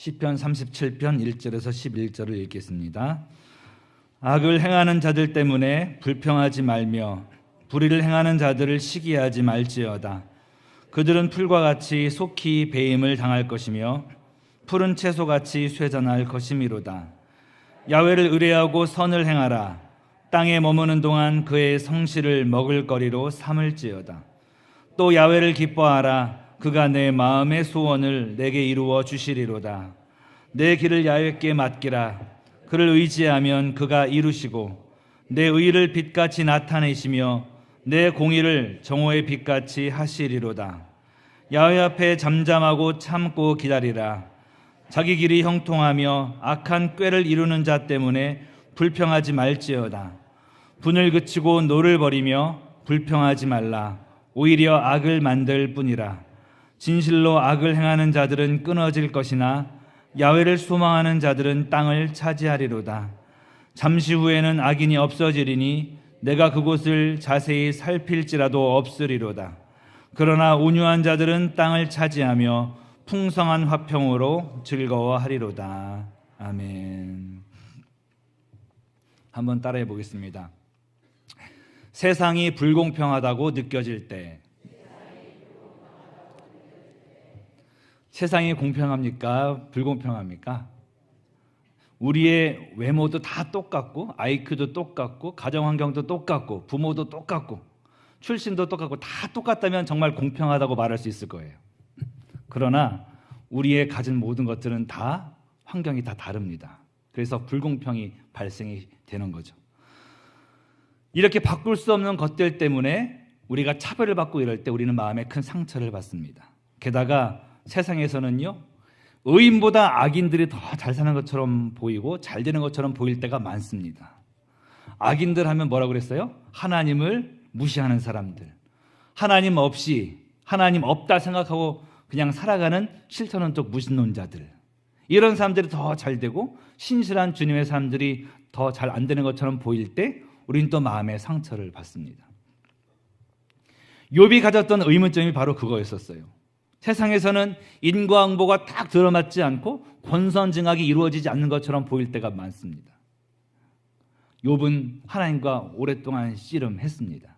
시편 37편 1절에서 11절을 읽겠습니다. 악을 행하는 자들 때문에 불평하지 말며 불의를 행하는 자들을 시기하지 말지어다. 그들은 풀과 같이 속히 배임을 당할 것이며 푸른 채소같이 쇠잔할 것이미로다. 야훼를 의뢰하고 선을 행하라. 땅에 머무는 동안 그의 성실을 먹을거리로 삼을지어다. 또 야훼를 기뻐하라. 그가 내 마음의 소원을 내게 이루어 주시리로다. 내 길을 야훼께 맡기라. 그를 의지하면 그가 이루시고 내 의를 빛같이 나타내시며 내 공의를 정오의 빛같이 하시리로다. 야훼 앞에 잠잠하고 참고 기다리라. 자기 길이 형통하며 악한 꾀를 이루는 자 때문에 불평하지 말지어다. 분을 그치고 노를 버리며 불평하지 말라. 오히려 악을 만들 뿐이라. 진실로 악을 행하는 자들은 끊어질 것이나 야훼를 소망하는 자들은 땅을 차지하리로다. 잠시 후에는 악인이 없어지리니 내가 그곳을 자세히 살필지라도 없으리로다. 그러나 온유한 자들은 땅을 차지하며 풍성한 화평으로 즐거워하리로다. 아멘. 한번 따라해 보겠습니다. 세상이 불공평하다고 느껴질 때, 세상이 공평합니까? 불공평합니까? 우리의 외모도 다 똑같고, IQ도 똑같고, 가정환경도 똑같고, 부모도 똑같고, 출신도 똑같고, 다 똑같다면 정말 공평하다고 말할 수 있을 거예요. 그러나 우리의 가진 모든 것들은 다 환경이 다 다릅니다. 그래서 불공평이 발생이 되는 거죠. 이렇게 바꿀 수 없는 것들 때문에 우리가 차별을 받고 이럴 때 우리는 마음에 큰 상처를 받습니다. 게다가 세상에서는요, 의인보다 악인들이 더 잘 사는 것처럼 보이고 잘 되는 것처럼 보일 때가 많습니다. 악인들 하면 뭐라고 그랬어요? 하나님을 무시하는 사람들, 하나님 없이, 하나님 없다 생각하고 그냥 살아가는 실천론적 무신론자들, 이런 사람들이 더 잘 되고 신실한 주님의 사람들이 더 잘 안 되는 것처럼 보일 때 우리는 또 마음의 상처를 받습니다. 욥이 가졌던 의문점이 바로 그거였었어요. 세상에서는 인과응보가 딱 들어맞지 않고 권선징악이 이루어지지 않는 것처럼 보일 때가 많습니다. 욥은 하나님과 오랫동안 씨름했습니다.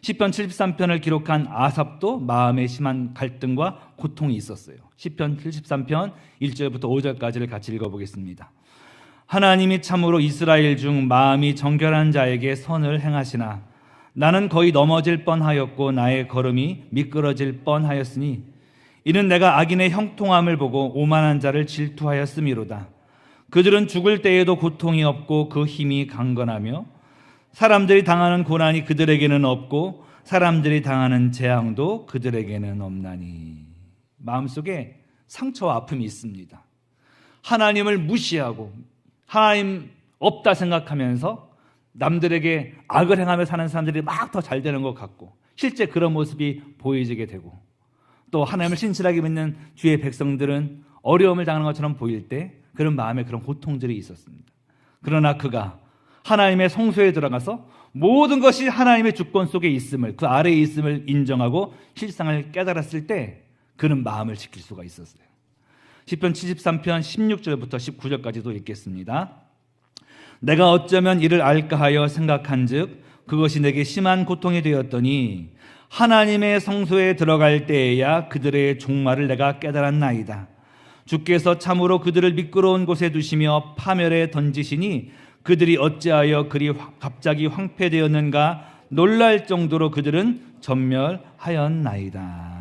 시편 73편을 기록한 아삽도 마음에 심한 갈등과 고통이 있었어요. 시편 73편 1절부터 5절까지를 같이 읽어보겠습니다. 하나님이 참으로 이스라엘 중 마음이 정결한 자에게 선을 행하시나 나는 거의 넘어질 뻔하였고 나의 걸음이 미끄러질 뻔하였으니 이는 내가 악인의 형통함을 보고 오만한 자를 질투하였음이로다. 그들은 죽을 때에도 고통이 없고 그 힘이 강건하며 사람들이 당하는 고난이 그들에게는 없고 사람들이 당하는 재앙도 그들에게는 없나니. 마음속에 상처와 아픔이 있습니다. 하나님을 무시하고 하나님 없다 생각하면서 남들에게 악을 행하며 사는 사람들이 막 더 잘 되는 것 같고 실제 그런 모습이 보여지게 되고 또 하나님을 신실하게 믿는 주의 백성들은 어려움을 당하는 것처럼 보일 때 그런 마음에 그런 고통들이 있었습니다. 그러나 그가 하나님의 성소에 들어가서 모든 것이 하나님의 주권 속에 있음을, 그 아래에 있음을 인정하고 실상을 깨달았을 때 그는 마음을 지킬 수가 있었어요. 시편 73편 16절부터 19절까지도 읽겠습니다. 내가 어쩌면 이를 알까 하여 생각한즉 그것이 내게 심한 고통이 되었더니 하나님의 성소에 들어갈 때에야 그들의 종말을 내가 깨달았나이다. 주께서 참으로 그들을 미끄러운 곳에 두시며 파멸에 던지시니 그들이 어찌하여 그리 갑자기 황폐되었는가 놀랄 정도로 그들은 전멸하였나이다.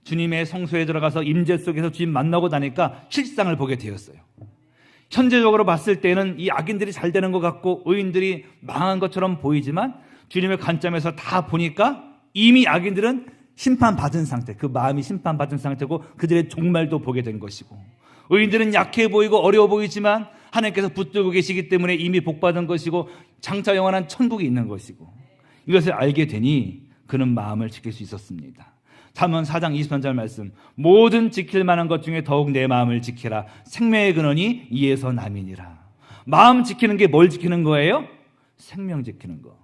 주님의 성소에 들어가서 임재 속에서 주님 만나고 나니까 실상을 보게 되었어요. 현재적으로 봤을 때는 이 악인들이 잘 되는 것 같고 의인들이 망한 것처럼 보이지만 주님의 관점에서 다 보니까 이미 악인들은 심판받은 상태, 그 마음이 심판받은 상태고 그들의 종말도 보게 된 것이고 의인들은 약해 보이고 어려워 보이지만 하나님께서 붙들고 계시기 때문에 이미 복받은 것이고 장차 영원한 천국이 있는 것이고 이것을 알게 되니 그는 마음을 지킬 수 있었습니다. 잠언 4장 23절 말씀, 모든 지킬 만한 것 중에 더욱 내 마음을 지키라. 생명의 근원이 이에서 남이니라. 마음 지키는 게 뭘 지키는 거예요? 생명 지키는 거.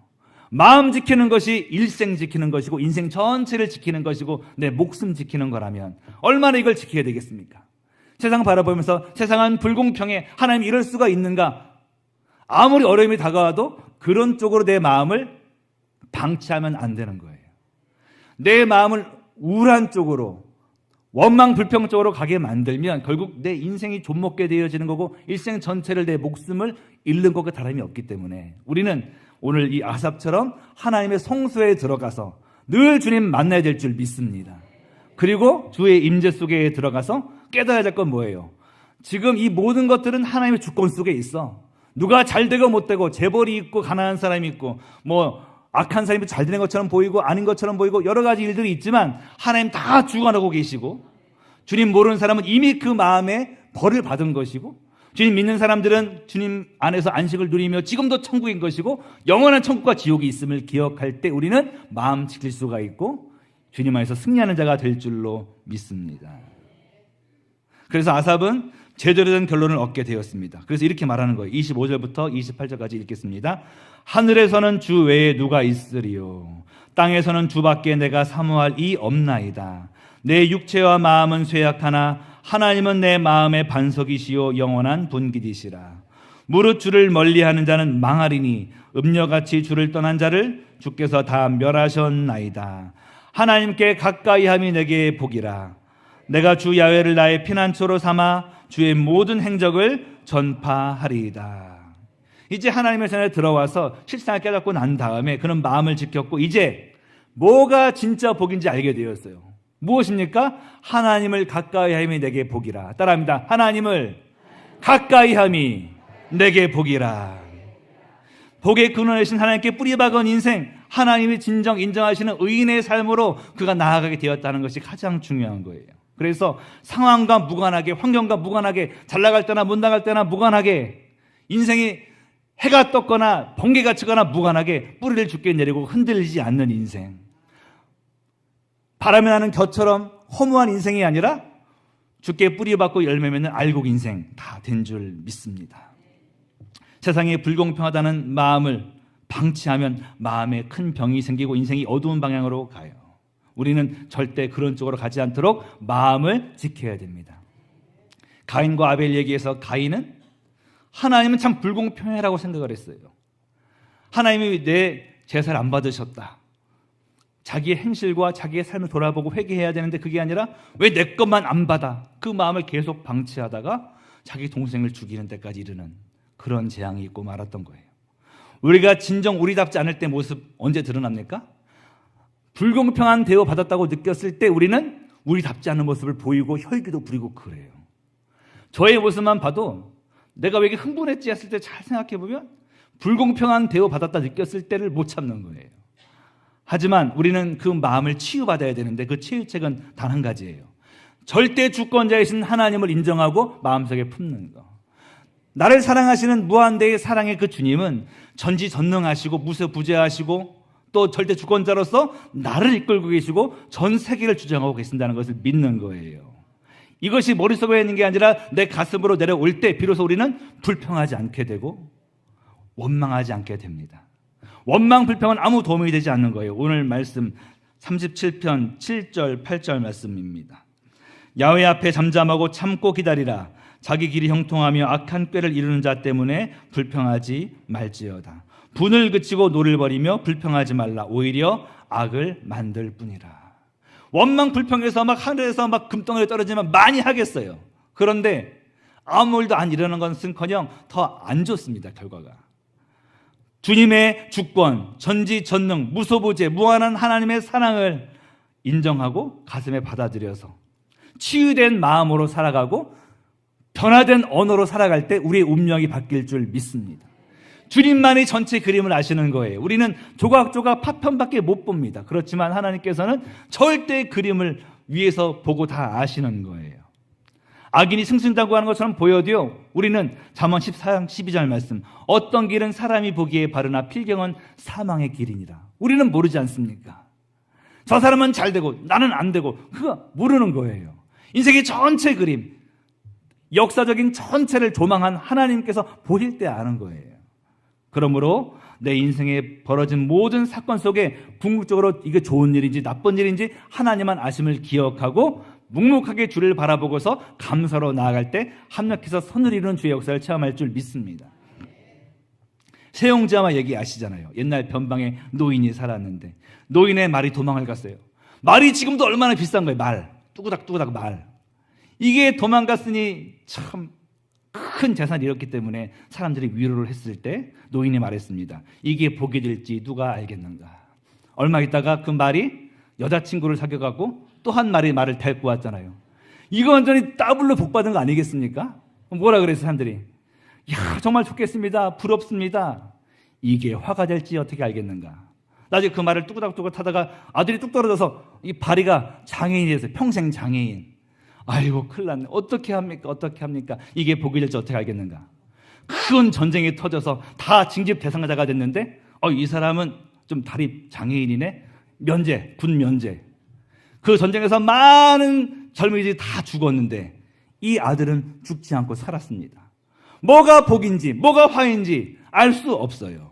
마음 지키는 것이 일생 지키는 것이고 인생 전체를 지키는 것이고 내 목숨 지키는 거라면 얼마나 이걸 지켜야 되겠습니까? 세상 바라보면서 세상은 불공평해, 하나님 이럴 수가 있는가? 아무리 어려움이 다가와도 그런 쪽으로 내 마음을 방치하면 안 되는 거예요. 내 마음을 우울한 쪽으로, 원망 불평 쪽으로 가게 만들면 결국 내 인생이 좀먹게 되어지는 거고 일생 전체를, 내 목숨을 잃는 것과 다름이 없기 때문에 우리는 오늘 이 아삽처럼 하나님의 성소에 들어가서 늘 주님 만나야 될 줄 믿습니다. 그리고 주의 임재 속에 들어가서 깨달아야 될 건 뭐예요? 지금 이 모든 것들은 하나님의 주권 속에 있어. 누가 잘 되고 못 되고, 재벌이 있고 가난한 사람이 있고, 뭐 악한 사람이 잘 되는 것처럼 보이고 아닌 것처럼 보이고 여러 가지 일들이 있지만 하나님 다 주관하고 계시고, 주님 모르는 사람은 이미 그 마음에 벌을 받은 것이고, 주님 믿는 사람들은 주님 안에서 안식을 누리며 지금도 천국인 것이고, 영원한 천국과 지옥이 있음을 기억할 때 우리는 마음 지킬 수가 있고 주님 안에서 승리하는 자가 될 줄로 믿습니다. 그래서 아삽은 제대로 된 결론을 얻게 되었습니다. 그래서 이렇게 말하는 거예요. 25절부터 28절까지 읽겠습니다. 하늘에서는 주 외에 누가 있으리요? 땅에서는 주밖에 내가 사모할 이 없나이다. 내 육체와 마음은 쇠약하나 하나님은 내 마음의 반석이시요 영원한 분깃이시라. 무릇 주를 멀리하는 자는 망하리니 음녀같이 주를 떠난 자를 주께서 다 멸하셨나이다. 하나님께 가까이함이 내게 복이라. 내가 주 야훼를 나의 피난처로 삼아 주의 모든 행적을 전파하리이다. 이제 하나님의 전에 들어와서 실상을 깨닫고 난 다음에 그는 마음을 지켰고 이제 뭐가 진짜 복인지 알게 되었어요. 무엇입니까? 하나님을 가까이함이 내게 복이라. 따라합니다. 하나님을 가까이함이 내게 복이라. 복의 근원이신 하나님께 뿌리박은 인생, 하나님이 진정 인정하시는 의인의 삶으로 그가 나아가게 되었다는 것이 가장 중요한 거예요. 그래서 상황과 무관하게, 환경과 무관하게, 잘 나갈 때나 못 나갈 때나 무관하게, 인생이 해가 떴거나 번개가 치거나 무관하게 뿌리를 죽게 내리고 흔들리지 않는 인생, 바람이 나는 겨처럼 허무한 인생이 아니라 주께 뿌리박고 열매 맺는 알곡 인생 다 된 줄 믿습니다. 세상에 불공평하다는 마음을 방치하면 마음에 큰 병이 생기고 인생이 어두운 방향으로 가요. 우리는 절대 그런 쪽으로 가지 않도록 마음을 지켜야 됩니다. 가인과 아벨 얘기에서 가인은 하나님은 참 불공평해라고 생각을 했어요. 하나님이 내 제사를 안 받으셨다. 자기의 행실과 자기의 삶을 돌아보고 회개해야 되는데 그게 아니라 왜 내 것만 안 받아? 그 마음을 계속 방치하다가 자기 동생을 죽이는 데까지 이르는 그런 재앙이 있고 말았던 거예요. 우리가 진정 우리답지 않을 때 모습 언제 드러납니까? 불공평한 대우 받았다고 느꼈을 때 우리는 우리답지 않은 모습을 보이고 혈기도 부리고 그래요. 저의 모습만 봐도 내가 왜 이렇게 흥분했지 했을 때 잘 생각해 보면 불공평한 대우 받았다 느꼈을 때를 못 참는 거예요. 하지만 우리는 그 마음을 치유받아야 되는데 그 치유책은 단 한 가지예요. 절대 주권자이신 하나님을 인정하고 마음속에 품는 거. 나를 사랑하시는 무한대의 사랑의 그 주님은 전지전능하시고 무소부재하시고 또 절대 주권자로서 나를 이끌고 계시고 전 세계를 주장하고 계신다는 것을 믿는 거예요. 이것이 머릿속에 있는 게 아니라 내 가슴으로 내려올 때 비로소 우리는 불평하지 않게 되고 원망하지 않게 됩니다. 원망 불평은 아무 도움이 되지 않는 거예요. 오늘 말씀 37편 7절 8절 말씀입니다. 야훼 앞에 잠잠하고 참고 기다리라. 자기 길이 형통하며 악한 꾀를 이루는 자 때문에 불평하지 말지어다. 분을 그치고 노를 버리며 불평하지 말라. 오히려 악을 만들 뿐이라. 원망 불평해서 막 하늘에서 막 금덩어리 떨어지면 많이 하겠어요. 그런데 아무 일도 안 일어나는 것은커녕 더 안 좋습니다. 결과가. 주님의 주권, 전지전능, 무소부재, 무한한 하나님의 사랑을 인정하고 가슴에 받아들여서 치유된 마음으로 살아가고 변화된 언어로 살아갈 때 우리의 운명이 바뀔 줄 믿습니다. 주님만이 전체 그림을 아시는 거예요. 우리는 조각조각 파편밖에 못 봅니다. 그렇지만 하나님께서는 절대 그림을 위에서 보고 다 아시는 거예요. 악인이 승승장구하는 것처럼 보여도요, 우리는 잠언 14장 12절 말씀, 어떤 길은 사람이 보기에 바르나 필경은 사망의 길이니라. 우리는 모르지 않습니까? 저 사람은 잘 되고 나는 안 되고 그거 모르는 거예요. 인생의 전체 그림, 역사적인 전체를 조망한 하나님께서 보실 때 아는 거예요. 그러므로 내 인생에 벌어진 모든 사건 속에 궁극적으로 이게 좋은 일인지 나쁜 일인지 하나님만 아심을 기억하고 묵묵하게 주를 바라보고서 감사로 나아갈 때 합력해서 선을 이루는 주의 역사를 체험할 줄 믿습니다. 세용자마 얘기 아시잖아요. 옛날 변방에 노인이 살았는데 노인의 말이 도망을 갔어요. 말이 지금도 얼마나 비싼 거예요. 말, 뚜구닥 말. 이게 도망갔으니 참 큰 재산을 잃었기 때문에 사람들이 위로를 했을 때 노인이 말했습니다. 이게 복이 될지 누가 알겠는가. 얼마 있다가 그 말이 여자친구를 사귀어가고 또 한 마리 말을 데리고 왔잖아요. 이거 완전히 더블로 복 받은 거 아니겠습니까? 뭐라 그래서 사람들이 야 정말 좋겠습니다. 부럽습니다. 이게 화가 될지 어떻게 알겠는가. 나중에 그 말을 뚜구닥 타다가 아들이 뚝 떨어져서 이 바리가 장애인이 돼서 평생 장애인. 아이고 큰일 났네. 어떻게 합니까? 이게 복이 될지 어떻게 알겠는가. 큰 전쟁이 터져서 다 징집 대상자가 됐는데 이 사람은 좀 다리 장애인이네. 군 면제. 그 전쟁에서 많은 젊은이들이 다 죽었는데 이 아들은 죽지 않고 살았습니다. 뭐가 복인지 뭐가 화인지 알 수 없어요.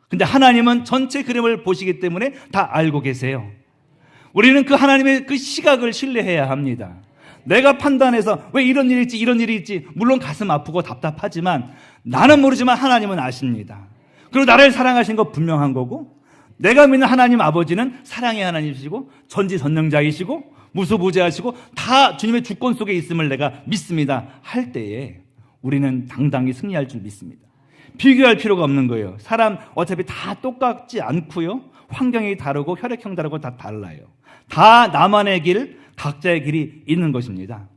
근데 하나님은 전체 그림을 보시기 때문에 다 알고 계세요. 우리는 그 하나님의 그 시각을 신뢰해야 합니다. 내가 판단해서 왜 이런 일이 있지 물론 가슴 아프고 답답하지만 나는 모르지만 하나님은 아십니다. 그리고 나를 사랑하신 거 분명한 거고 내가 믿는 하나님 아버지는 사랑의 하나님이시고 전지전능자이시고 무소부재하시고 다 주님의 주권 속에 있음을 내가 믿습니다 할 때에 우리는 당당히 승리할 줄 믿습니다. 비교할 필요가 없는 거예요. 사람 어차피 다 똑같지 않고요. 환경이 다르고 혈액형 다르고 다 달라요. 다 나만의 길, 각자의 길이 있는 것입니다.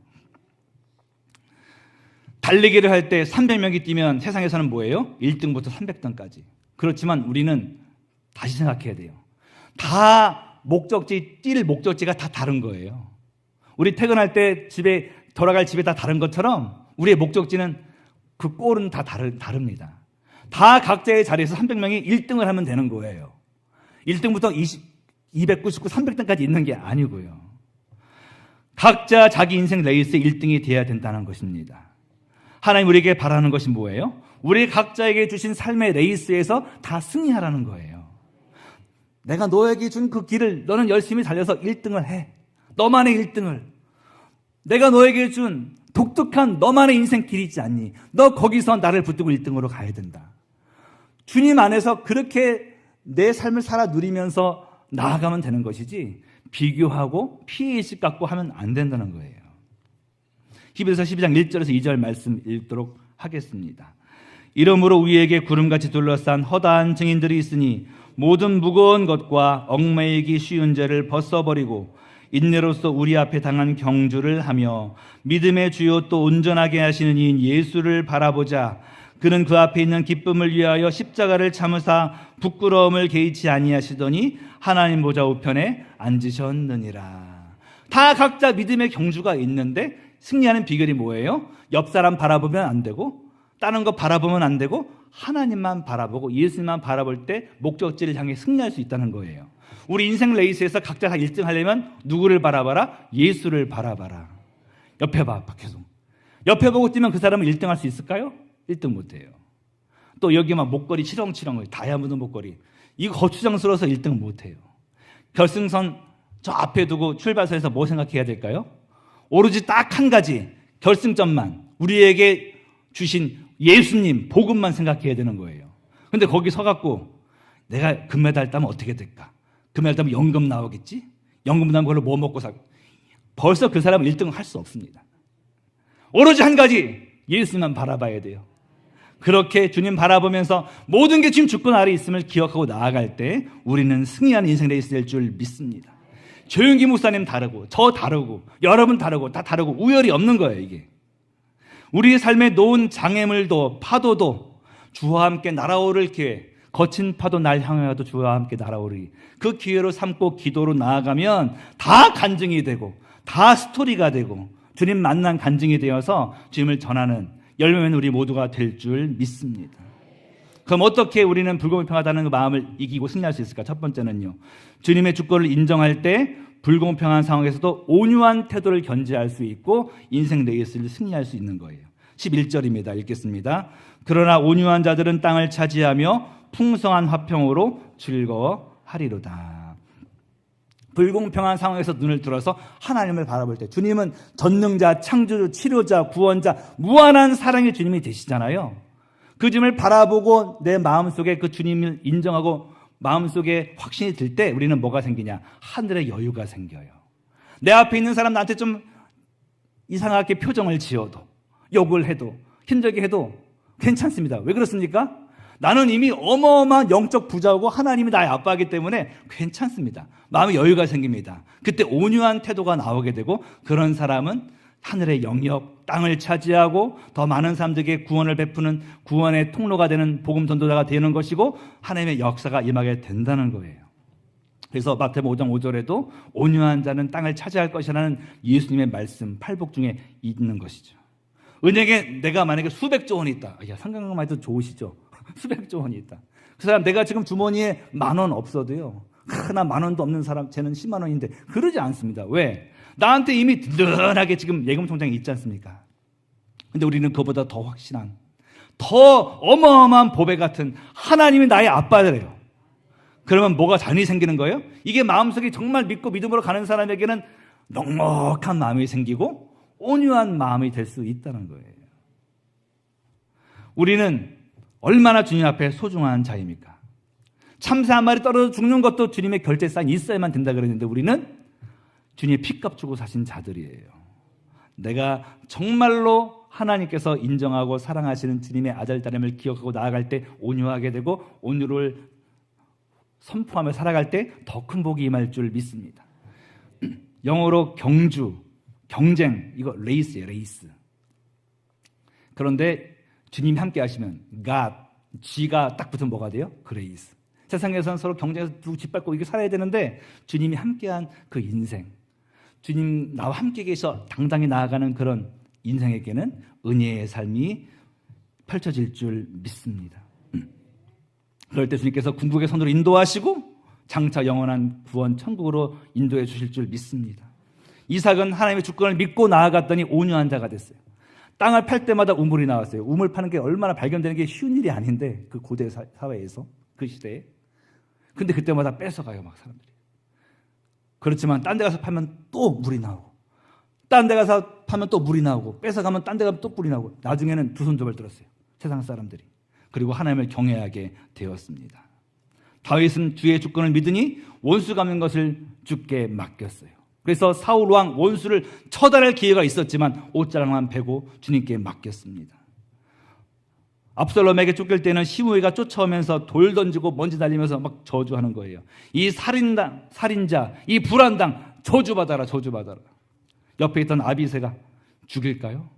달리기를 할 때 300명이 뛰면 세상에서는 뭐예요? 1등부터 300등까지. 그렇지만 우리는 다시 생각해야 돼요. 다 뛸 목적지가 다 다른 거예요. 우리 퇴근할 때 돌아갈 집에 다 다른 것처럼 우리의 목적지는 그 골은 다 다릅니다. 다 각자의 자리에서 300명이 1등을 하면 되는 거예요. 1등부터 299, 300등까지 있는 게 아니고요. 각자 자기 인생 레이스의 1등이 돼야 된다는 것입니다. 하나님 우리에게 바라는 것이 뭐예요? 우리 각자에게 주신 삶의 레이스에서 다 승리하라는 거예요. 내가 너에게 준 그 길을 너는 열심히 달려서 1등을 해. 너만의 1등을. 내가 너에게 준 독특한 너만의 인생 길이 있지 않니? 너 거기서 나를 붙들고 1등으로 가야 된다. 주님 안에서 그렇게 내 삶을 살아 누리면서 나아가면 되는 것이지 비교하고 피해의식 갖고 하면 안 된다는 거예요. 히브리서 12장 1절에서 2절 말씀 읽도록 하겠습니다. 이러므로 우리에게 구름같이 둘러싼 허다한 증인들이 있으니 모든 무거운 것과 얽매이기 쉬운 죄를 벗어버리고 인내로서 우리 앞에 당한 경주를 하며 믿음의 주요 또 온전하게 하시는 이인 예수를 바라보자. 그는 그 앞에 있는 기쁨을 위하여 십자가를 참으사 부끄러움을 개의치 아니하시더니 하나님 보좌 우편에 앉으셨느니라. 다 각자 믿음의 경주가 있는데 승리하는 비결이 뭐예요? 옆 사람 바라보면 안 되고 다른 거 바라보면 안 되고 하나님만 바라보고 예수님만 바라볼 때 목적지를 향해 승리할 수 있다는 거예요. 우리 인생 레이스에서 각자 다 1등 하려면 누구를 바라봐라? 예수를 바라봐라. 옆에 봐, 계속. 옆에 보고 뛰면 그 사람은 1등 할 수 있을까요? 1등 못해요. 또 여기 막 목걸이 치렁치렁 다이아몬드 목걸이 이거 거추장스러워서 1등 못해요. 결승선 저 앞에 두고 출발선에서 뭐 생각해야 될까요? 오로지 딱 한 가지 결승점만 우리에게 주신 예수님 복음만 생각해야 되는 거예요. 근데 거기 서갖고 내가 금메달 따면 어떻게 될까? 금메달 따면 연금 나오겠지? 연금 나면 그걸로 뭐 먹고 살까? 벌써 그 사람은 1등을 할 수 없습니다. 오로지 한 가지 예수님만 바라봐야 돼요. 그렇게 주님 바라보면서 모든 게 지금 주권 아래 있음을 기억하고 나아갈 때 우리는 승리하는 인생 레이스 될 줄 믿습니다. 조용기 목사님 다르고 저 다르고 여러분 다르고 다 다르고 우열이 없는 거예요. 이게 우리의 삶에 놓은 장애물도 파도도 주와 함께 날아오를 기회, 거친 파도 날 향하여도 주와 함께 날아오르기, 그 기회로 삼고 기도로 나아가면 다 간증이 되고 다 스토리가 되고 주님 만난 간증이 되어서 주님을 전하는 열매는 우리 모두가 될 줄 믿습니다. 그럼 어떻게 우리는 불공평하다는 그 마음을 이기고 승리할 수 있을까? 첫 번째는요, 주님의 주권을 인정할 때 불공평한 상황에서도 온유한 태도를 견지할 수 있고 인생 레이스를 승리할 수 있는 거예요. 11절입니다. 읽겠습니다. 그러나 온유한 자들은 땅을 차지하며 풍성한 화평으로 즐거워하리로다. 불공평한 상황에서 눈을 들어서 하나님을 바라볼 때 주님은 전능자, 창조주, 치료자, 구원자, 무한한 사랑의 주님이 되시잖아요. 그 주님을 바라보고 내 마음속에 그 주님을 인정하고 마음속에 확신이 들 때 우리는 뭐가 생기냐? 하늘의 여유가 생겨요. 내 앞에 있는 사람 나한테 좀 이상하게 표정을 지어도, 욕을 해도, 힘들게 해도 괜찮습니다. 왜 그렇습니까? 나는 이미 어마어마한 영적 부자고 하나님이 나의 아빠이기 때문에 괜찮습니다. 마음의 여유가 생깁니다. 그때 온유한 태도가 나오게 되고, 그런 사람은 하늘의 영역, 땅을 차지하고 더 많은 사람들에게 구원을 베푸는 구원의 통로가 되는 복음 전도자가 되는 것이고, 하나님의 역사가 임하게 된다는 거예요. 그래서 마태복음 5장 5절에도 온유한 자는 땅을 차지할 것이라는 예수님의 말씀, 팔복 중에 있는 것이죠. 은행에 내가 만약에 수백조 원이 있다. 생각만 해도 좋으시죠? 수백조 원이 있다. 그 사람, 내가 지금 주머니에 10,000원 없어도요, 나 10,000원도 없는 사람, 쟤는 10만 원인데, 그러지 않습니다. 왜? 나한테 이미 든든하게 지금 예금통장이 있지 않습니까? 근데 우리는 그보다 더 확신한, 더 어마어마한 보배 같은 하나님이 나의 아빠래요. 그러면 뭐가 잔이 생기는 거예요? 이게 마음속에 정말 믿고 믿음으로 가는 사람에게는 넉넉한 마음이 생기고 온유한 마음이 될 수 있다는 거예요. 우리는 얼마나 주님 앞에 소중한 자입니까? 참새 한 마리 떨어져 죽는 것도 주님의 결제사인이 있어야만 된다 그랬는데, 우리는 주님의 피값 주고 사신 자들이에요. 내가 정말로 하나님께서 인정하고 사랑하시는 주님의 아들, 딸임을 기억하고 나아갈 때 온유하게 되고 온유를 선포하며 살아갈 때 더 큰 복이 임할 줄 믿습니다. 영어로 경주, 경쟁, 이거 레이스예요, 레이스. 그런데 주님이 함께 하시면 God, G가 딱 붙으면 뭐가 돼요? 그레이스. 세상에서는 서로 경쟁해서 누구 짓밟고 이렇게 살아야 되는데, 주님이 함께한 그 인생, 주님 나와 함께 계셔 당당히 나아가는 그런 인생에게는 은혜의 삶이 펼쳐질 줄 믿습니다. 그럴 때 주님께서 궁극의 선으로 인도하시고 장차 영원한 구원 천국으로 인도해 주실 줄 믿습니다. 이삭은 하나님의 주권을 믿고 나아갔더니 온유한 자가 됐어요. 땅을 팔 때마다 우물이 나왔어요. 우물 파는 게 얼마나 발견되는 게 쉬운 일이 아닌데, 그 고대 사회에서, 그 시대에. 근데 그때마다 뺏어가요, 막 사람들이. 그렇지만 딴 데 가서 파면 또 물이 나오고, 딴 데 가서 파면 또 물이 나오고, 뺏어가면 딴 데 가면 또 물이 나오고, 나중에는 두 손톱을 들었어요, 세상 사람들이. 그리고 하나님을 경외하게 되었습니다. 다윗은 주의 주권을 믿으니 원수 갚는 것을 주께 맡겼어요. 그래서 사울 왕 원수를 처단할 기회가 있었지만 옷자락만 베고 주님께 맡겼습니다. 압살롬에게 쫓길 때는 시므이가 쫓아오면서 돌 던지고 먼지 날리면서 막 저주하는 거예요. 이 살인자, 이 불안당, 저주받아라, 저주받아라. 옆에 있던 아비새가 죽일까요?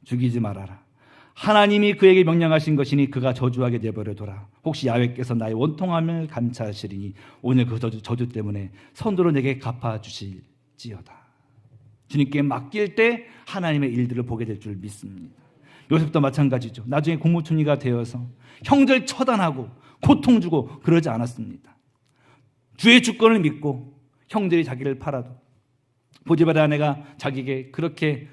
죽이지 말아라. 하나님이 그에게 명령하신 것이니 그가 저주하게 내버려둬라. 혹시 야훼께서 나의 원통함을 감찰하시리니 오늘 그 저주 때문에 선으로 내게 갚아주실지어다. 주님께 맡길 때 하나님의 일들을 보게 될 줄 믿습니다. 요셉도 마찬가지죠. 나중에 국무총리가 되어서 형제를 처단하고 고통 주고 그러지 않았습니다. 주의 주권을 믿고 형들이 자기를 팔아도, 보디발의 아내가 자기에게 그렇게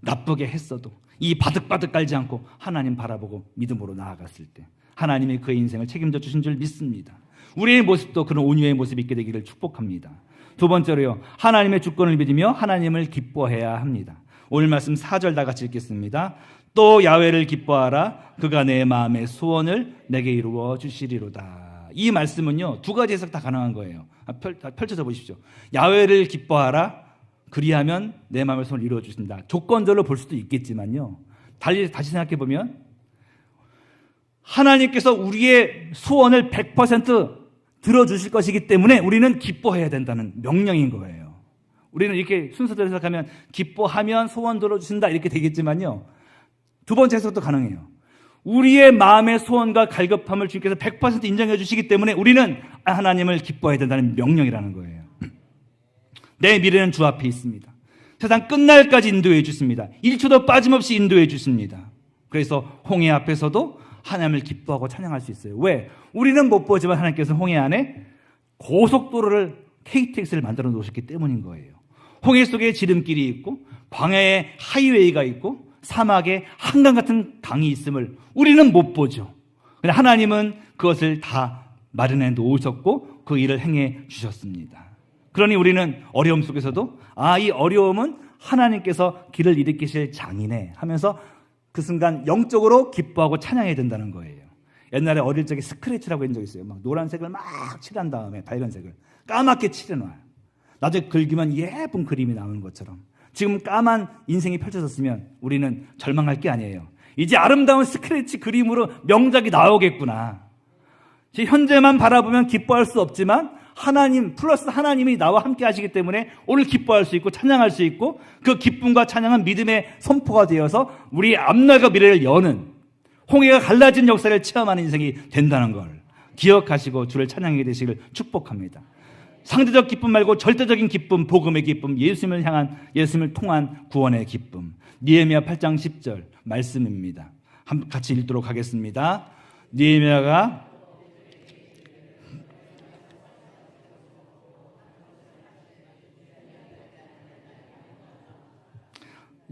나쁘게 했어도 이 바득바득 깔지 않고 하나님 바라보고 믿음으로 나아갔을 때 하나님이 그의 인생을 책임져 주신 줄 믿습니다. 우리의 모습도 그런 온유의 모습이 있게 되기를 축복합니다. 두 번째로요, 하나님의 주권을 믿으며 하나님을 기뻐해야 합니다. 오늘 말씀 4절 다 같이 읽겠습니다. 또 야훼를 기뻐하라. 그가 내 마음의 소원을 내게 이루어 주시리로다. 이 말씀은요, 두 가지 해석 다 가능한 거예요. 펼쳐져 보십시오. 야훼를 기뻐하라. 그리하면 내 마음의 소원을 이루어 주신다. 조건절로 볼 수도 있겠지만요, 다시 생각해 보면 하나님께서 우리의 소원을 100% 들어주실 것이기 때문에 우리는 기뻐해야 된다는 명령인 거예요. 우리는 이렇게 순서대로 해석하면 기뻐하면 소원 들어주신다 이렇게 되겠지만요, 두 번째 해석도 가능해요. 우리의 마음의 소원과 갈급함을 주님께서 100% 인정해 주시기 때문에 우리는 하나님을 기뻐해야 된다는 명령이라는 거예요. 내 미래는 주 앞에 있습니다. 세상 끝날까지 인도해 주십니다. 1초도 빠짐없이 인도해 주십니다. 그래서 홍해 앞에서도 하나님을 기뻐하고 찬양할 수 있어요. 왜? 우리는 못 보지만 하나님께서 홍해 안에 고속도로를, KTX를 만들어 놓으셨기 때문인 거예요. 홍해 속에 지름길이 있고 광야에 하이웨이가 있고 사막에 한강 같은 강이 있음을 우리는 못 보죠. 그런데 하나님은 그것을 다 마련해 놓으셨고 그 일을 행해 주셨습니다. 그러니 우리는 어려움 속에서도 이 어려움은 하나님께서 길을 일으키실 장이네 하면서 그 순간 영적으로 기뻐하고 찬양해야 된다는 거예요. 옛날에 어릴 적에 스크래치라고 한 적 있어요. 막 노란색을 막 칠한 다음에 빨간색을 까맣게 칠해놔요. 나중에 긁으면 예쁜 그림이 나오는 것처럼 지금 까만 인생이 펼쳐졌으면 우리는 절망할 게 아니에요. 이제 아름다운 스크래치 그림으로 명작이 나오겠구나. 현재만 바라보면 기뻐할 수 없지만 하나님 플러스 하나님이 나와 함께 하시기 때문에 오늘 기뻐할 수 있고 찬양할 수 있고 그 기쁨과 찬양은 믿음의 선포가 되어서 우리 앞날과 미래를 여는 홍해가 갈라진 역사를 체험하는 인생이 된다는 걸 기억하시고 주를 찬양하게 되시길 축복합니다. 상대적 기쁨 말고 절대적인 기쁨, 복음의 기쁨, 예수님을 통한 구원의 기쁨. 느헤미야 8장 10절 말씀입니다. 같이 읽도록 하겠습니다. 느헤미야가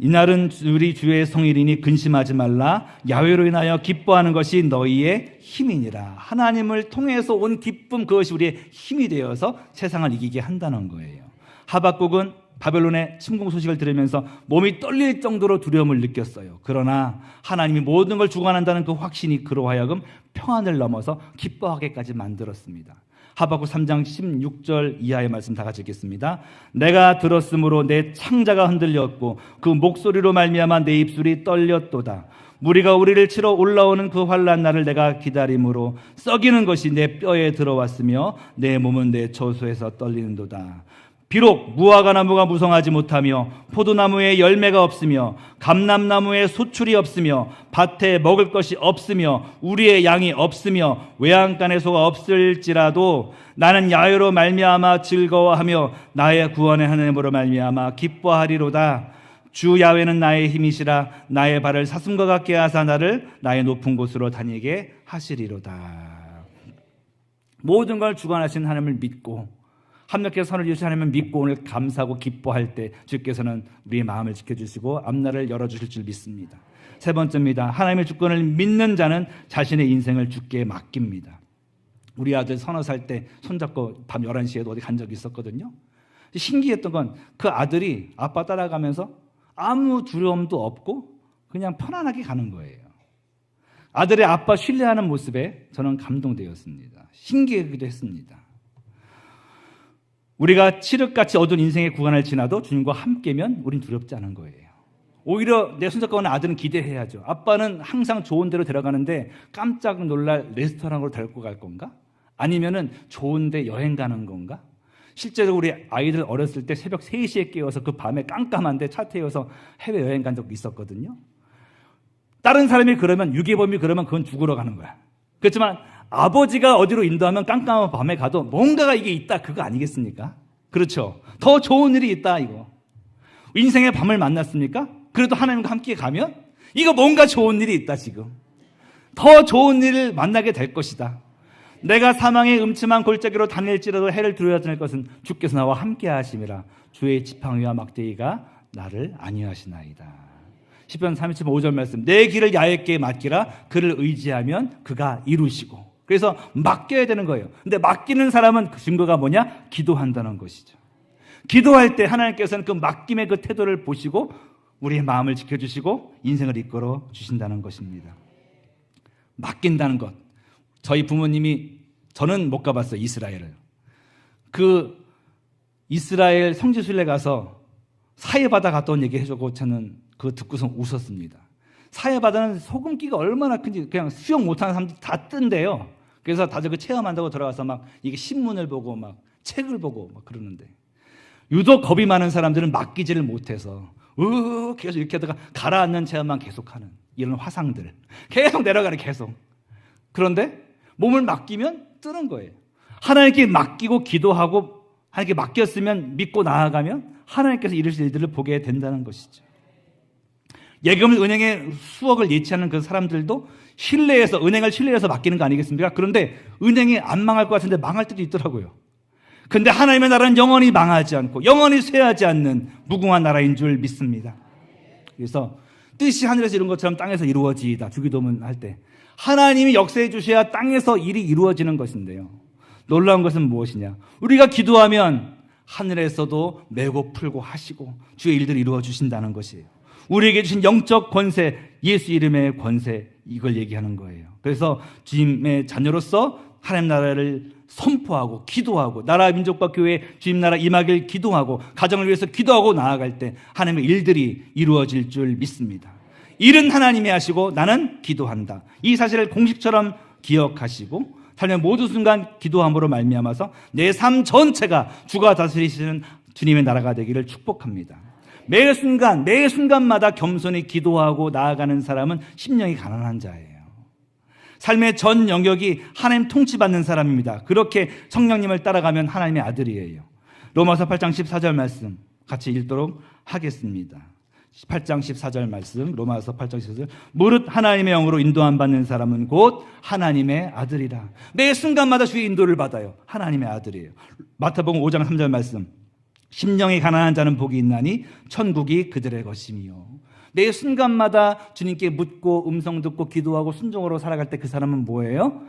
이날은 우리 주의 성일이니 근심하지 말라. 야훼로 인하여 기뻐하는 것이 너희의 힘이니라. 하나님을 통해서 온 기쁨, 그것이 우리의 힘이 되어서 세상을 이기게 한다는 거예요. 하박국은 바벨론의 침공 소식을 들으면서 몸이 떨릴 정도로 두려움을 느꼈어요. 그러나 하나님이 모든 걸 주관한다는 그 확신이 그로 하여금 평안을 넘어서 기뻐하게까지 만들었습니다. 하박국 3장 16절 이하의 말씀 다 같이 읽겠습니다. 내가 들었으므로 내 창자가 흔들렸고 그 목소리로 말미암아 내 입술이 떨렸도다. 무리가 우리를 치러 올라오는 그 환난 날을 내가 기다림으로 썩이는 것이 내 뼈에 들어왔으며 내 몸은 내 저수에서 떨리는도다. 비록 무화과나무가 무성하지 못하며 포도나무에 열매가 없으며 감람나무에 소출이 없으며 밭에 먹을 것이 없으며 우리의 양이 없으며 외양간에 소가 없을지라도 나는 야훼로 말미암아 즐거워하며 나의 구원의 하나님으로 말미암아 기뻐하리로다. 주 야훼는 나의 힘이시라. 나의 발을 사슴과 같게 하사 나를 나의 높은 곳으로 다니게 하시리로다. 모든 걸 주관하신 하나님을 믿고 합력해서 선을 이루신 하나님을 믿고 오늘 감사하고 기뻐할 때 주께서는 우리의 마음을 지켜주시고 앞날을 열어주실 줄 믿습니다. 세 번째입니다. 하나님의 주권을 믿는 자는 자신의 인생을 주께 맡깁니다. 우리 아들 서너 살 때 손잡고 밤 11시에도 어디 간 적이 있었거든요. 신기했던 건 그 아들이 아빠 따라가면서 아무 두려움도 없고 그냥 편안하게 가는 거예요. 아들의 아빠 신뢰하는 모습에 저는 감동되었습니다. 신기하기도 했습니다. 우리가 칠흑같이 어두운 인생의 구간을 지나도 주님과 함께면 우린 두렵지 않은 거예요. 오히려 내 손잡고 가는 아들은 기대해야죠. 아빠는 항상 좋은 데로 데려가는데 깜짝 놀랄 레스토랑으로 데리고 갈 건가? 아니면은 좋은 데 여행 가는 건가? 실제로 우리 아이들 어렸을 때 새벽 3시에 깨워서 그 밤에 깜깜한데 차 태워서 해외여행 간 적도 있었거든요. 다른 사람이 그러면, 유괴범이 그러면 그건 죽으러 가는 거야. 그렇지만 아버지가 어디로 인도하면 깜깜한 밤에 가도 뭔가가 이게 있다, 그거 아니겠습니까? 그렇죠. 더 좋은 일이 있다, 이거. 인생의 밤을 만났습니까? 그래도 하나님과 함께 가면 이거 뭔가 좋은 일이 있다, 지금. 더 좋은 일을 만나게 될 것이다. 내가 사망의 음침한 골짜기로 다닐지라도 해를 두려워하지 않을 것은 주께서 나와 함께 하심이라. 주의 지팡이와 막대기가 나를 안위하시나이다. 시편 37편 5절 말씀. 내 길을 야훼께 맡기라. 그를 의지하면 그가 이루시고. 그래서 맡겨야 되는 거예요. 근데 맡기는 사람은 그 증거가 뭐냐? 기도한다는 것이죠. 기도할 때 하나님께서는 그 맡김의 그 태도를 보시고 우리의 마음을 지켜주시고 인생을 이끌어 주신다는 것입니다. 맡긴다는 것. 저희 부모님이, 저는 못 가봤어요, 이스라엘을. 그 이스라엘 성지순례 가서 사해바다 갔다 온 얘기 해주고 저는 그거 듣고서 웃었습니다. 사해바다는 소금기가 얼마나 큰지 그냥 수영 못하는 사람들 다 뜬대요. 그래서 다들 그 체험한다고 들어가서 막 이게 신문을 보고 막 책을 보고 막 그러는데, 유독 겁이 많은 사람들은 맡기지를 못해서 계속 이렇게 하다가 가라앉는 체험만 계속하는 이런 화상들, 계속 내려가는, 계속. 그런데 몸을 맡기면 뜨는 거예요. 하나님께 맡기고 기도하고 하나님께 맡겼으면 믿고 나아가면 하나님께서 이루실 일들을 보게 된다는 것이죠. 예금을 은행에 수억을 예치하는 그 사람들도 은행을 신뢰해서 맡기는 거 아니겠습니까? 그런데 은행이 안 망할 것 같은데 망할 때도 있더라고요. 근데 하나님의 나라는 영원히 망하지 않고 영원히 쇠하지 않는 무궁한 나라인 줄 믿습니다. 그래서 뜻이 하늘에서 이룬 것처럼 땅에서 이루어지이다. 주기도문 할 때 하나님이 역사해 주셔야 땅에서 일이 이루어지는 것인데요. 놀라운 것은 무엇이냐? 우리가 기도하면 하늘에서도 메고 풀고 하시고 주의 일들을 이루어 주신다는 것이에요. 우리에게 주신 영적 권세, 예수 이름의 권세, 이걸 얘기하는 거예요. 그래서 주님의 자녀로서 하나님 나라를 선포하고 기도하고 나라 민족과 교회 주님 나라 임하길 기도하고 가정을 위해서 기도하고 나아갈 때 하나님의 일들이 이루어질 줄 믿습니다. 일은 하나님이 하시고 나는 기도한다. 이 사실을 공식처럼 기억하시고 삶의 모든 순간 기도함으로 말미암아서 내 삶 전체가 주가 다스리시는 주님의 나라가 되기를 축복합니다. 매 순간마다 겸손히 기도하고 나아가는 사람은 심령이 가난한 자예요. 삶의 전 영역이 하나님 통치받는 사람입니다. 그렇게 성령님을 따라가면 하나님의 아들이에요. 로마서 8장 14절 말씀 같이 읽도록 하겠습니다. 8장 14절 말씀, 로마서 8장 14절. 무릇 하나님의 영으로 인도함 받는 사람은 곧 하나님의 아들이라. 매 순간마다 주의 인도를 받아요. 하나님의 아들이에요. 마태복음 5장 3절 말씀. 심령이 가난한 자는 복이 있나니 천국이 그들의 것이며. 매 순간마다 주님께 묻고 음성 듣고 기도하고 순종으로 살아갈 때 그 사람은 뭐예요?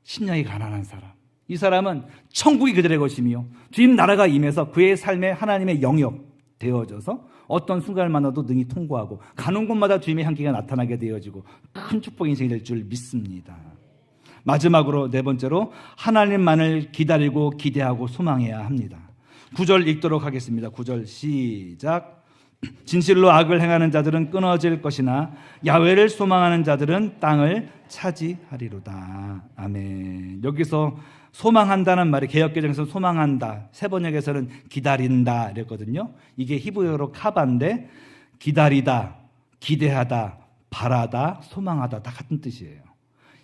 심령이 가난한 사람. 이 사람은 천국이 그들의 것이며 주님 나라가 임해서 그의 삶에 하나님의 영역 되어져서 어떤 순간을 만나도 능히 통과하고 가는 곳마다 주님의 향기가 나타나게 되어지고 큰 축복 인생이 될 줄 믿습니다. 마지막으로 네 번째로 하나님만을 기다리고 기대하고 소망해야 합니다. 9절 읽도록 하겠습니다. 9절 시작. 진실로 악을 행하는 자들은 끊어질 것이나 야훼를 소망하는 자들은 땅을 차지하리로다. 아멘. 여기서 소망한다는 말이 개역개정에서 소망한다, 세번역에서는 기다린다 이랬거든요. 이게 히브리어로 카바인데 기다리다, 기대하다, 바라다, 소망하다 다 같은 뜻이에요.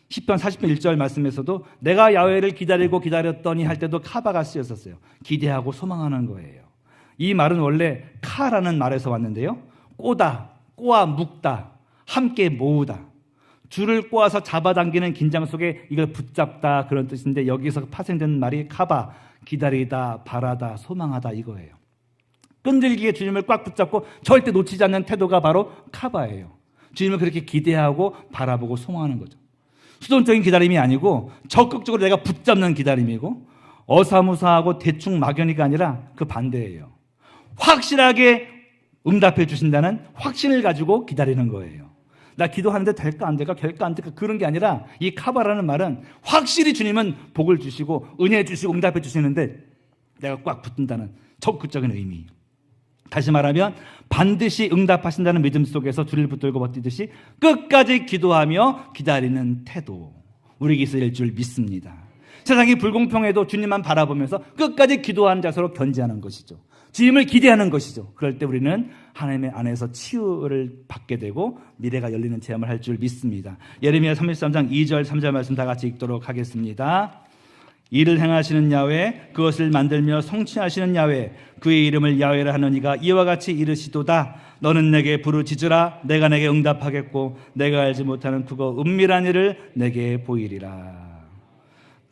시편 40편 1절 말씀에서도 내가 야훼를 기다리고 기다렸더니 할 때도 카바가 쓰였었어요. 기대하고 소망하는 거예요. 이 말은 원래 카라는 말에서 왔는데요. 꼬다, 꼬아 묶다, 함께 모으다. 줄을 꼬아서 잡아당기는 긴장 속에 이걸 붙잡다 그런 뜻인데 여기서 파생된 말이 카바, 기다리다, 바라다, 소망하다 이거예요. 끈질기게 주님을 꽉 붙잡고 절대 놓치지 않는 태도가 바로 카바예요. 주님을 그렇게 기대하고 바라보고 소망하는 거죠. 수동적인 기다림이 아니고 적극적으로 내가 붙잡는 기다림이고 어사무사하고 대충 막연히가 아니라 그 반대예요. 확실하게 응답해 주신다는 확신을 가지고 기다리는 거예요. 나 기도하는데 될까 안 될까 될까 안 될까 그런 게 아니라 이 카바라는 말은 확실히 주님은 복을 주시고 은혜 주시고 응답해 주시는데 내가 꽉 붙는다는 적극적인 의미. 다시 말하면 반드시 응답하신다는 믿음 속에서 줄을 붙들고 버티듯이 끝까지 기도하며 기다리는 태도 우리에게 있어야 될 줄 믿습니다. 세상이 불공평해도 주님만 바라보면서 끝까지 기도하는 자세로 견지하는 것이죠. 주님을 기대하는 것이죠. 그럴 때 우리는 하나님의 안에서 치유를 받게 되고 미래가 열리는 체험을 할 줄 믿습니다. 예레미야 33장 2절 3절 말씀 다 같이 읽도록 하겠습니다. 이를 행하시는 야훼, 그것을 만들며 성취하시는 야훼, 그의 이름을 야훼라 하느니가 이와 같이 이르시도다. 너는 내게 부르짖으라. 내가 내게 응답하겠고 내가 알지 못하는 크고 은밀한 일을 내게 보이리라.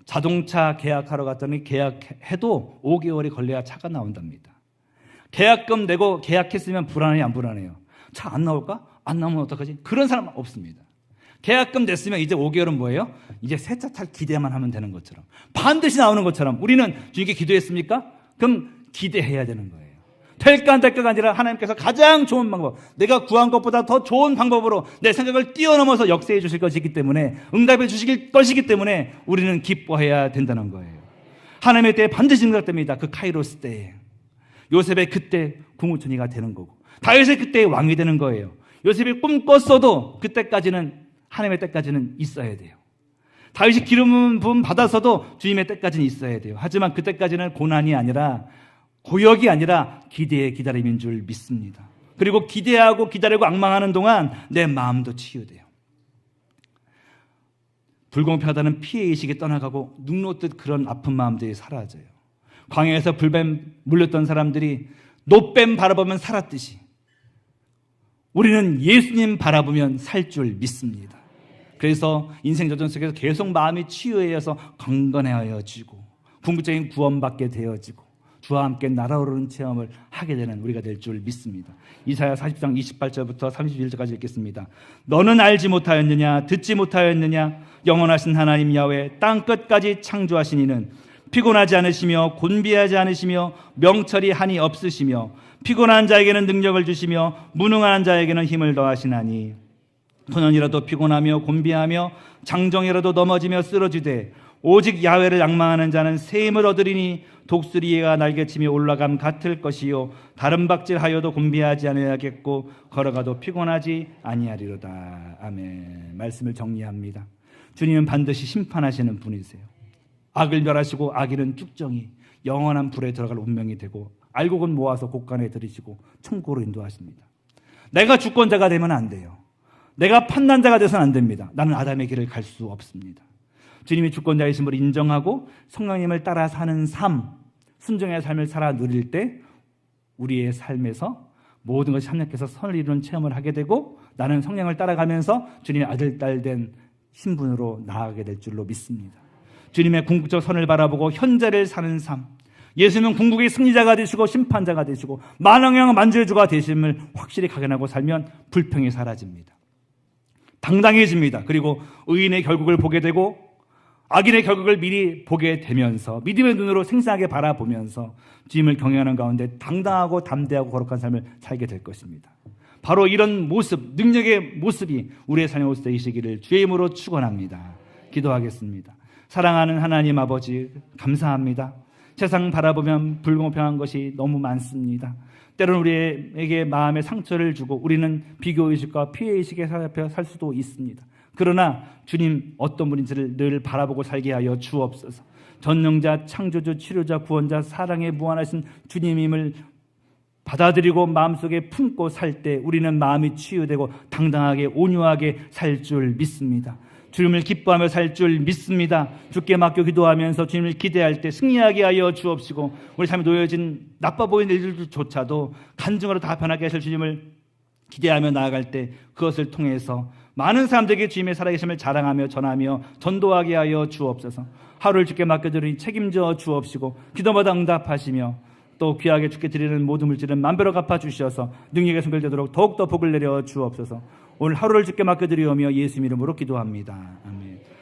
자동차 계약하러 갔더니 계약해도 5개월이 걸려야 차가 나온답니다. 계약금 내고 계약했으면 불안해요, 안 불안해요? 차 안 나올까? 안 나오면 어떡하지? 그런 사람 없습니다. 계약금 냈으면 이제 5개월은 뭐예요? 이제 새 차 탈 기대만 하면 되는 것처럼 반드시 나오는 것처럼 우리는 주님께 기도했습니까? 그럼 기대해야 되는 거예요. 될까 안 될까가 아니라 하나님께서 가장 좋은 방법, 내가 구한 것보다 더 좋은 방법으로 내 생각을 뛰어넘어서 역사해 주실 것이기 때문에 응답해 주실 것이기 때문에 우리는 기뻐해야 된다는 거예요. 하나님의 때에 반드시 응답됩니다. 그 카이로스 때에 요셉의 그때 국무총리가 되는 거고 다윗의 그때 왕이 되는 거예요. 요셉이 꿈 꿨어도 그때까지는 하나님의 때까지는 있어야 돼요. 다윗이 기름 부음 받아서도 주님의 때까지는 있어야 돼요. 하지만 그때까지는 고난이 아니라 고역이 아니라 기대의 기다림인 줄 믿습니다. 그리고 기대하고 기다리고 앙망하는 동안 내 마음도 치유돼요. 불공평하다는 피해의식이 떠나가고 눅놓듯 그런 아픈 마음들이 사라져요. 광야에서 불뱀 물렸던 사람들이 노뱀 바라보면 살았듯이 우리는 예수님 바라보면 살 줄 믿습니다. 그래서 인생 저전 속에서 계속 마음이 치유해서 강건해지고 궁극적인 구원받게 되어지고 주와 함께 날아오르는 체험을 하게 되는 우리가 될 줄 믿습니다. 이사야 40장 28절부터 31절까지 읽겠습니다. 너는 알지 못하였느냐 듣지 못하였느냐 영원하신 하나님 야훼 땅 끝까지 창조하신 이는 피곤하지 않으시며 곤비하지 않으시며 명철이 한이 없으시며 피곤한 자에게는 능력을 주시며 무능한 자에게는 힘을 더하시나니 소년이라도 피곤하며 곤비하며 장정이라도 넘어지며 쓰러지되 오직 야훼를 앙망하는 자는 새 힘을 얻으리니 독수리가 날개치며 올라감 같을 것이요 다른 박질하여도 곤비하지 아니하겠고 걸어가도 피곤하지 아니하리로다. 아멘. 말씀을 정리합니다. 주님은 반드시 심판하시는 분이세요. 악을 멸하시고 악인은 쭉정이 영원한 불에 들어갈 운명이 되고 알곡은 모아서 곳간에 들이시고 천국으로 인도하십니다. 내가 주권자가 되면 안 돼요. 내가 판단자가 돼서는 안 됩니다. 나는 아담의 길을 갈 수 없습니다. 주님이 주권자이심을 인정하고 성령님을 따라 사는 삶, 순종의 삶을 살아 누릴 때 우리의 삶에서 모든 것이 합력해서 선을 이루는 체험을 하게 되고 나는 성령을 따라가면서 주님의 아들, 딸 된 신분으로 나아가게 될 줄로 믿습니다. 주님의 궁극적 선을 바라보고 현재를 사는 삶, 예수님은 궁극의 승리자가 되시고 심판자가 되시고 만왕의 만주주가 되심을 확실히 각인하고 살면 불평이 사라집니다. 당당해집니다. 그리고 의인의 결국을 보게 되고 악인의 결국을 미리 보게 되면서 믿음의 눈으로 생생하게 바라보면서 주님을 경외하는 가운데 당당하고 담대하고 거룩한 삶을 살게 될 것입니다. 바로 이런 모습, 능력의 모습이 우리의 삶의 모습 되시기를 주의 이름으로 축원합니다. 기도하겠습니다. 사랑하는 하나님 아버지, 감사합니다. 세상 바라보면 불공평한 것이 너무 많습니다. 때로는 우리에게 마음의 상처를 주고 우리는 비교의식과 피해의식에 사로잡혀 살 수도 있습니다. 그러나 주님 어떤 분인지를 늘 바라보고 살게 하여 주옵소서. 전능자, 창조주, 치료자, 구원자, 사랑에 무한하신 주님임을 받아들이고 마음속에 품고 살 때 우리는 마음이 치유되고 당당하게 온유하게 살 줄 믿습니다. 주님을 기뻐하며 살 줄 믿습니다. 주께 맡겨 기도하면서 주님을 기대할 때 승리하게 하여 주옵시고 우리 삶에 놓여진 나빠 보이는 일들조차도 간증으로 다 변하게 하실 주님을 기대하며 나아갈 때 그것을 통해서 많은 사람들에게 주님의 살아계심을 자랑하며 전하며 전도하게 하여 주옵소서. 하루를 주께 맡겨드리니 책임져 주옵시고 기도마다 응답하시며 또 귀하게 주께 드리는 모든 물질은 만배로 갚아주셔서 능력에 손길되도록 더욱더 복을 내려 주옵소서. 오늘 하루를 주께 맡겨드리오며 예수 이름으로 기도합니다. 아멘.